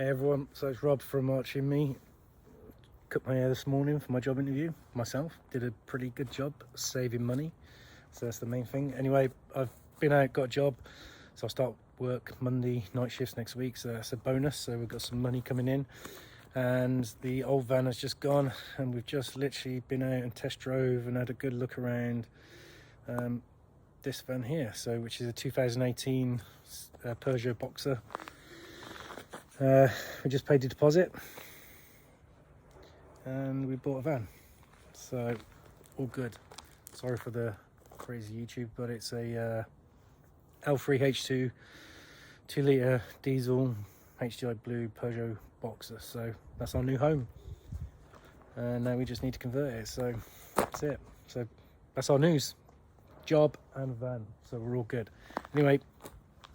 Hey everyone, so it's Rob from Archie and Me. Cut my hair this morning for my job interview myself. Did a pretty good job saving money, so that's the main thing. Anyway, I've been out, got a job, so I'll start work Monday night shifts next week, so that's a bonus. So we've got some money coming in, and the old van has just gone, and we've just literally been out and test drove and had a good look around this van here, so which is a 2018 Peugeot Boxer. We just paid the deposit and we bought a van, so all good. Sorry for the crazy YouTube, but it's a L3H2 2-litre diesel HDI blue Peugeot Boxer, so that's our new home, and now we just need to convert it. So that's it. So that's our news, job and van, so we're all good. Anyway,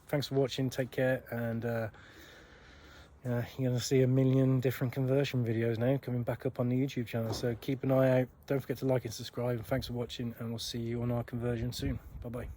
thanks for watching, take care, and you're going to see a million different conversion videos now coming back up on the YouTube channel, so keep an eye out. Don't forget to like and subscribe, and thanks for watching, and we'll see you on our conversion soon. Bye bye.